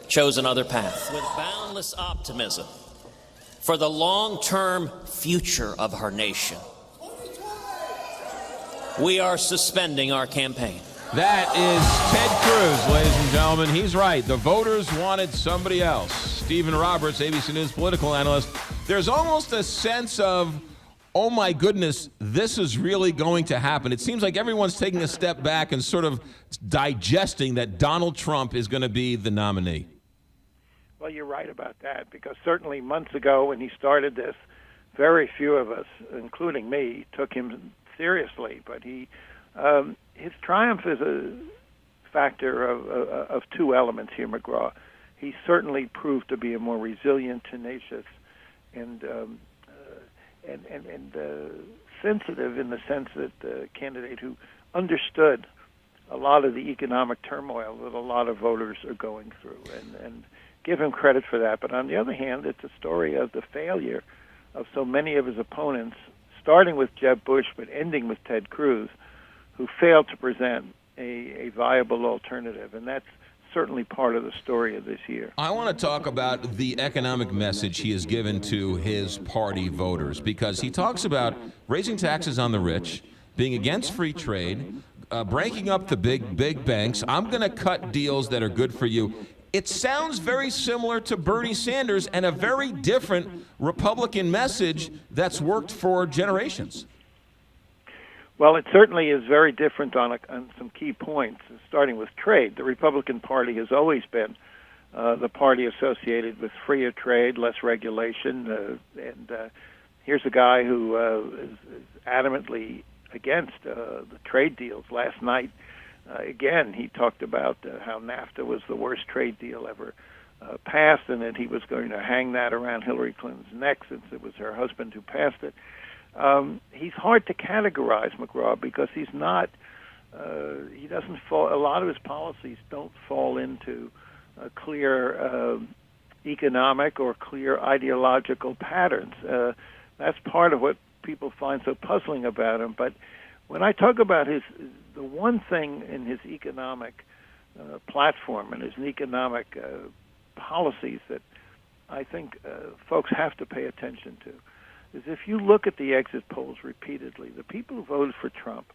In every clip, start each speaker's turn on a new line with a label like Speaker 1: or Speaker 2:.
Speaker 1: chose another path. With boundless optimism for the long-term future of our nation, we are suspending our campaign.
Speaker 2: That is Ted Cruz, ladies and gentlemen. He's right. The voters wanted somebody else. Stephen Roberts, ABC News political analyst. There's almost a sense of, oh my goodness, this is really going to happen. It seems like everyone's taking a step back and sort of digesting that Donald Trump is going to be the nominee.
Speaker 3: Well, you're right about that, because certainly months ago when he started this, very few of us, including me, took him seriously. But his triumph is a factor of two elements here, McGraw. He certainly proved to be a more resilient, tenacious, and sensitive, in the sense that the candidate who understood a lot of the economic turmoil that a lot of voters are going through, and give him credit for that. But on the other hand, it's a story of the failure of so many of his opponents, starting with Jeb Bush but ending with Ted Cruz, who failed to present a viable alternative. And that's certainly part of the story of this year.
Speaker 2: I want to talk about the economic message he has given to his party voters, because he talks about raising taxes on the rich, being against free trade, breaking up the big banks. I'm going to cut deals that are good for you. It sounds very similar to Bernie Sanders, and a very different Republican message that's worked for generations.
Speaker 3: Well, it certainly is very different on some key points, starting with trade. The Republican Party has always been the party associated with freer trade, less regulation, and here's a guy who is adamantly against the trade deals. Last night, again, he talked about how NAFTA was the worst trade deal ever passed, and that he was going to hang that around Hillary Clinton's neck, since it was her husband who passed it. He's hard to categorize, McGraw, because he's not. He doesn't fall. A lot of his policies don't fall into clear economic or clear ideological patterns. That's part of what people find so puzzling about him. But when I talk about the one thing in his economic platform and his economic policies that I think folks have to pay attention to is, if you look at the exit polls repeatedly, the people who voted for Trump,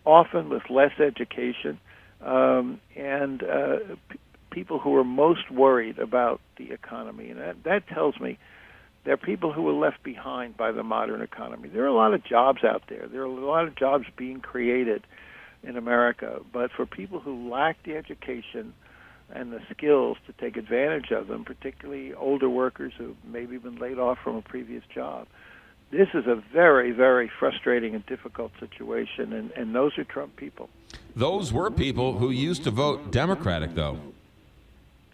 Speaker 3: often with less education, and people who are most worried about the economy. And that tells me they're people who were left behind by the modern economy. There are a lot of jobs out there. There are a lot of jobs being created in America. But for people who lack the education and the skills to take advantage of them, particularly older workers who maybe been laid off from a previous job, this is a very, very frustrating and difficult situation, and those are Trump people.
Speaker 2: Those were people who used to vote Democratic, though.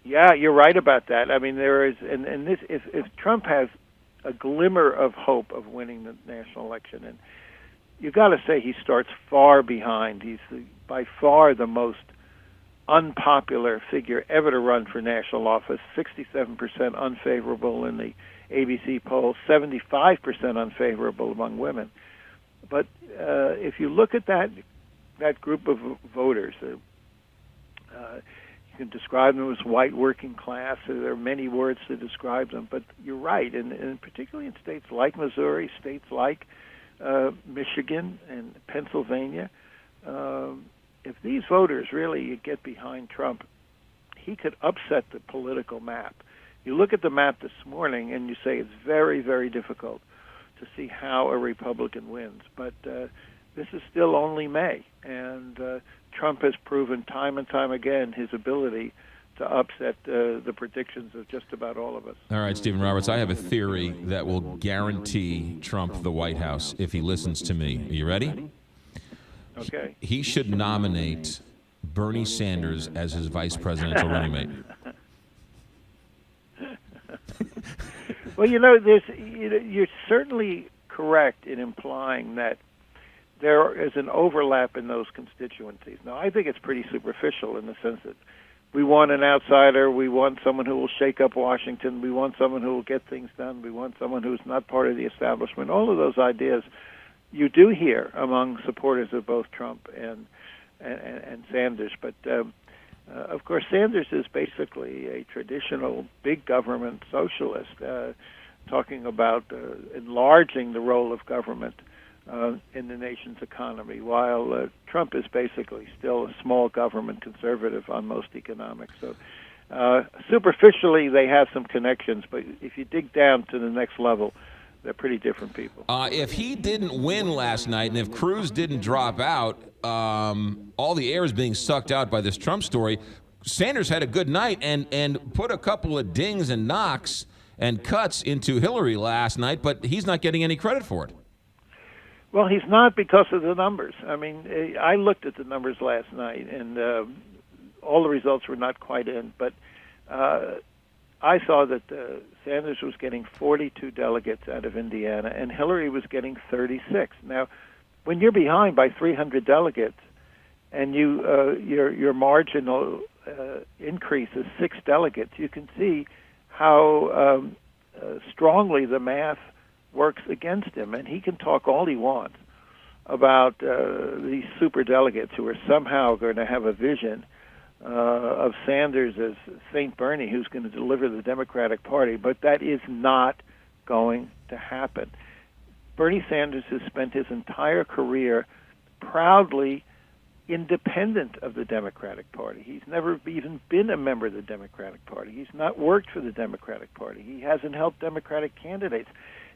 Speaker 3: Yeah, you're right about that. I mean, there is, and this, if Trump has a glimmer of hope of winning the national election, and you've got to say he starts far behind. He's by far the most unpopular figure ever to run for national office, 67% unfavorable in the ABC poll, 75% unfavorable among women. But if you look at that group of voters, you can describe them as white working class. There are many words to describe them, but you're right, and particularly in states like Missouri, states like Michigan and Pennsylvania, if these voters really get behind Trump, he could upset the political map. You look at the map this morning and you say it's very, very difficult to see how a Republican wins. But this is still only May, and Trump has proven time and time again his ability to upset the predictions of just about all of us.
Speaker 2: All right, Stephen Roberts, I have a theory that will guarantee Trump the White House if he listens to me. Are you ready?
Speaker 3: Okay.
Speaker 2: He should nominate Bernie Sanders as his vice presidential running mate.
Speaker 3: Well, you're certainly correct in implying that there is an overlap in those constituencies. Now, I think it's pretty superficial in the sense that we want an outsider, we want someone who will shake up Washington, we want someone who will get things done, we want someone who's not part of the establishment. All of those ideas you do hear among supporters of both Trump and Sanders, but Of course, Sanders is basically a traditional big government socialist, talking about enlarging the role of government in the nation's economy, while Trump is basically still a small government conservative on most economics. So superficially, they have some connections, but if you dig down to the next level, they're pretty different people.
Speaker 2: If he didn't win last night, and if Cruz didn't drop out, all the air is being sucked out by this Trump story. Sanders had a good night and put a couple of dings and knocks and cuts into Hillary last night, but he's not getting any credit for it.
Speaker 3: Well, he's not, because of the numbers. I mean, I looked at the numbers last night, and all the results were not quite in, but I saw that Sanders was getting 42 delegates out of Indiana, and Hillary was getting 36. Now, when you're behind by 300 delegates, and your marginal increase is 6 delegates, you can see how strongly the math works against him, and he can talk all he wants about these super delegates who are somehow going to have a vision of Sanders as St. Bernie, who's going to deliver the Democratic Party, but that is not going to happen. Bernie Sanders has spent his entire career proudly independent of the Democratic Party. He's never even been a member of the Democratic Party. He's not worked for the Democratic Party. He hasn't helped Democratic candidates.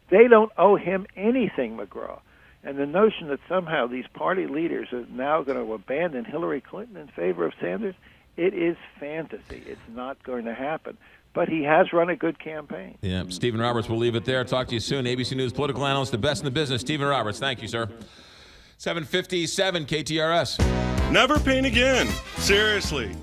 Speaker 3: They don't owe him anything, McGraw. And the notion that somehow these party leaders are now going to abandon Hillary Clinton in favor of Sanders, it is fantasy. It's not going to happen. But he has run a good campaign.
Speaker 2: Yeah, Stephen Roberts, we'll leave it there. Talk to you soon. ABC News political analyst, the best in the business, Stephen Roberts. Thank you, sir. 757 KTRS.
Speaker 4: Never paint again. Seriously.